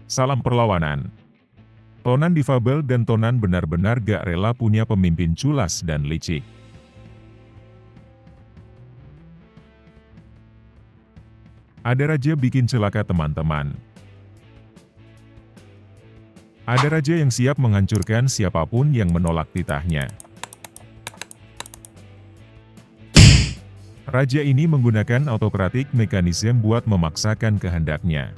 Salam perlawanan. Tonan difabel dan Tonan benar-benar gak rela punya pemimpin culas dan licik. Ada raja bikin celaka teman-teman. Ada raja yang siap menghancurkan siapapun yang menolak titahnya. Raja ini menggunakan autokratik mekanisme buat memaksakan kehendaknya.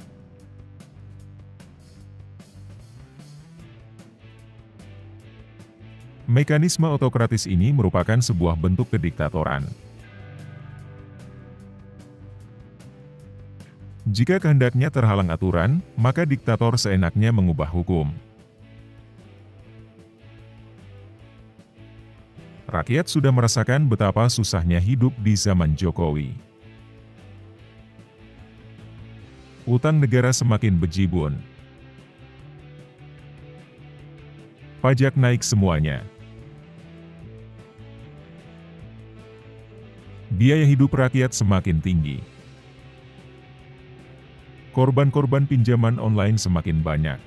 Mekanisme autokratis ini merupakan sebuah bentuk kediktatoran. Jika kehendaknya terhalang aturan, maka diktator seenaknya mengubah hukum. Rakyat sudah merasakan betapa susahnya hidup di zaman Jokowi. Utang negara semakin bejibun. Pajak naik semuanya. Biaya hidup rakyat semakin tinggi. Korban-korban pinjaman online semakin banyak.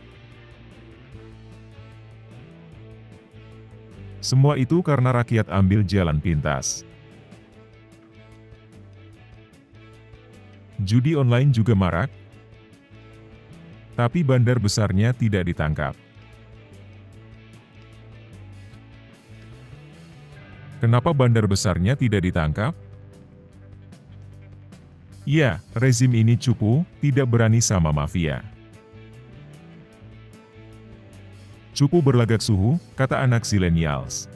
Semua itu karena rakyat ambil jalan pintas. Judi online juga marak, tapi bandar besarnya tidak ditangkap. Kenapa bandar besarnya tidak ditangkap? Ya, rezim ini cupu, tidak berani sama mafia. Cupu berlagak suhu, kata anak zilenials.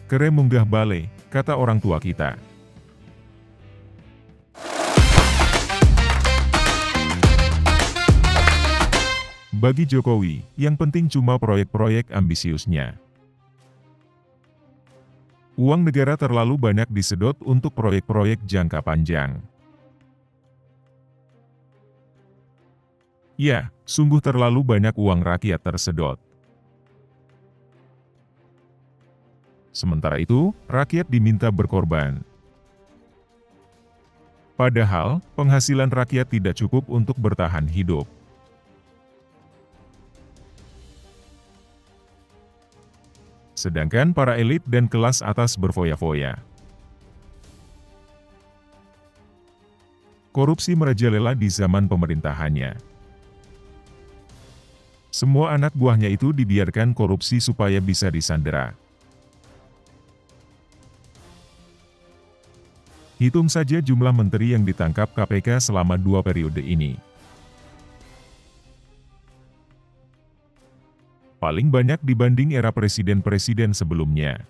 Kere munggah bale, kata orang tua kita. Bagi Jokowi, yang penting cuma proyek-proyek ambisiusnya. Uang negara terlalu banyak disedot untuk proyek-proyek jangka panjang. Ya, sungguh terlalu banyak uang rakyat tersedot. Sementara itu, rakyat diminta berkorban. Padahal, penghasilan rakyat tidak cukup untuk bertahan hidup. Sedangkan para elit dan kelas atas berfoya-foya. Korupsi merajalela di zaman pemerintahannya. Semua anak buahnya itu dibiarkan korupsi supaya bisa disandera. Hitung saja jumlah menteri yang ditangkap KPK selama 2 periode ini. Paling banyak dibanding era presiden-presiden sebelumnya.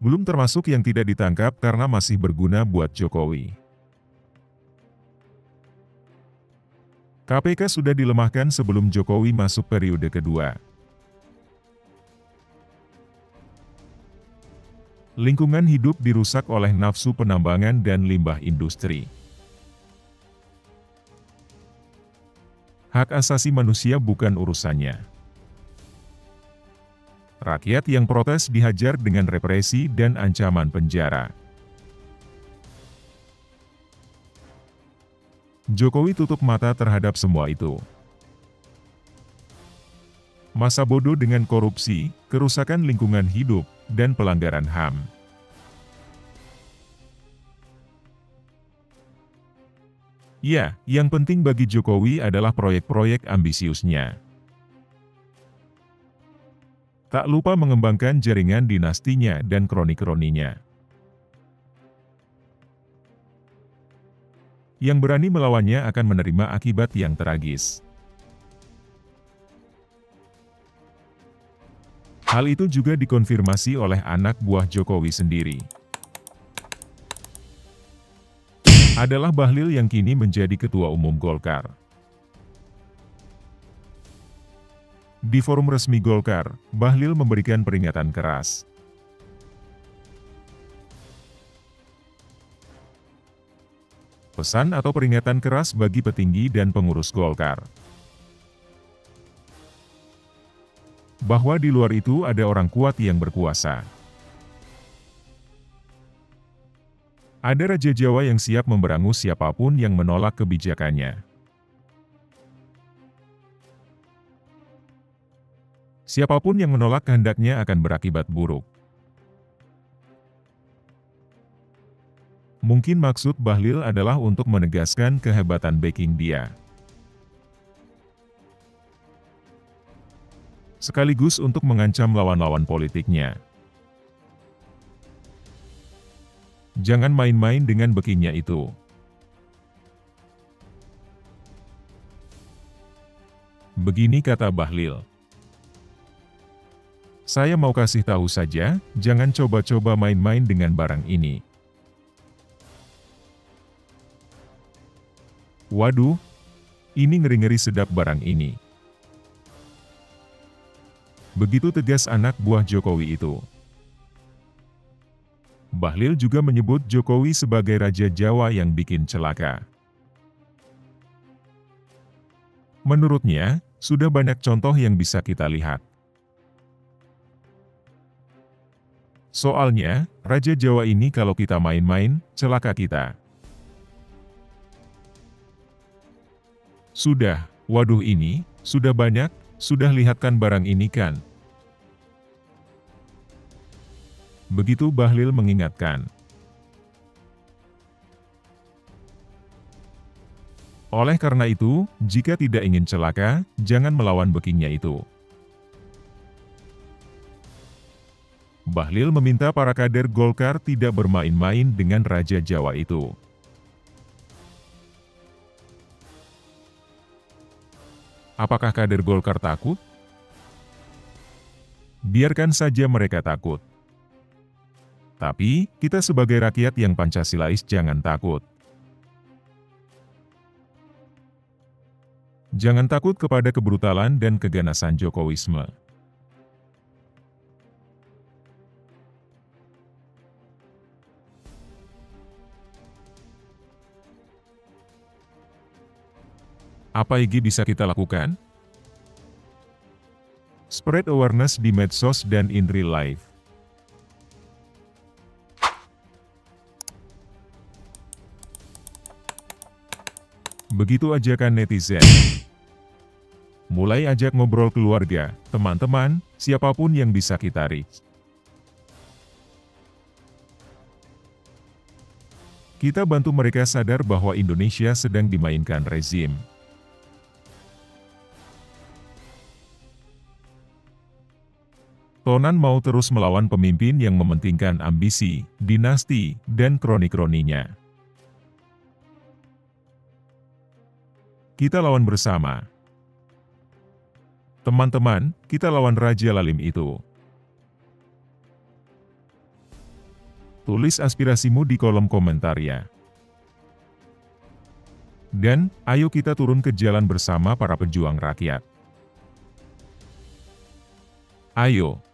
Belum termasuk yang tidak ditangkap karena masih berguna buat Jokowi. KPK sudah dilemahkan sebelum Jokowi masuk periode kedua. Lingkungan hidup dirusak oleh nafsu penambangan dan limbah industri. Hak asasi manusia bukan urusannya. Rakyat yang protes dihajar dengan represi dan ancaman penjara. Jokowi tutup mata terhadap semua itu. Masa bodoh dengan korupsi, kerusakan lingkungan hidup, dan pelanggaran HAM. Ya, yang penting bagi Jokowi adalah proyek-proyek ambisiusnya. Tak lupa mengembangkan jaringan dinastinya dan kroni-kroninya. Yang berani melawannya akan menerima akibat yang tragis. Hal itu juga dikonfirmasi oleh anak buah Jokowi sendiri. Adalah Bahlil yang kini menjadi Ketua Umum Golkar. Di forum resmi Golkar, Bahlil memberikan peringatan keras. Pesan atau peringatan keras bagi petinggi dan pengurus Golkar. Bahwa di luar itu ada orang kuat yang berkuasa. Ada Raja Jawa yang siap memberangus siapapun yang menolak kebijakannya. Siapapun yang menolak kehendaknya akan berakibat buruk. Mungkin maksud Bahlil adalah untuk menegaskan kehebatan backing dia. Sekaligus untuk mengancam lawan-lawan politiknya. Jangan main-main dengan backingnya itu. Begini kata Bahlil. Saya mau kasih tahu saja, jangan coba-coba main-main dengan barang ini. Waduh, ini ngeri-ngeri sedap barang ini. Begitu tegas anak buah Jokowi itu. Bahlil juga menyebut Jokowi sebagai Raja Jawa yang bikin celaka. Menurutnya, sudah banyak contoh yang bisa kita lihat. Soalnya, Raja Jawa ini kalau kita main-main, celaka kita. Sudah, waduh ini, sudah banyak, sudah lihatkan barang ini kan? Begitu Bahlil mengingatkan. Oleh karena itu, jika tidak ingin celaka, jangan melawan backingnya itu. Bahlil meminta para kader Golkar tidak bermain-main dengan Raja Jawa itu. Apakah kader Golkar takut? Biarkan saja mereka takut. Tapi, kita sebagai rakyat yang Pancasilais jangan takut. Jangan takut kepada kebrutalan dan keganasan Jokowisme. Apa yang bisa kita lakukan? Spread awareness di medsos dan in real life. Begitu ajakan netizen. Mulai ajak ngobrol keluarga, teman-teman, siapapun yang bisa kita reach. Kita bantu mereka sadar bahwa Indonesia sedang dimainkan rezim. Tonan mau terus melawan pemimpin yang mementingkan ambisi, dinasti, dan kroni-kroninya. Kita lawan bersama. Teman-teman, kita lawan Raja Lalim itu. Tulis aspirasimu di kolom komentar ya. Dan, ayo kita turun ke jalan bersama para pejuang rakyat. Ayo.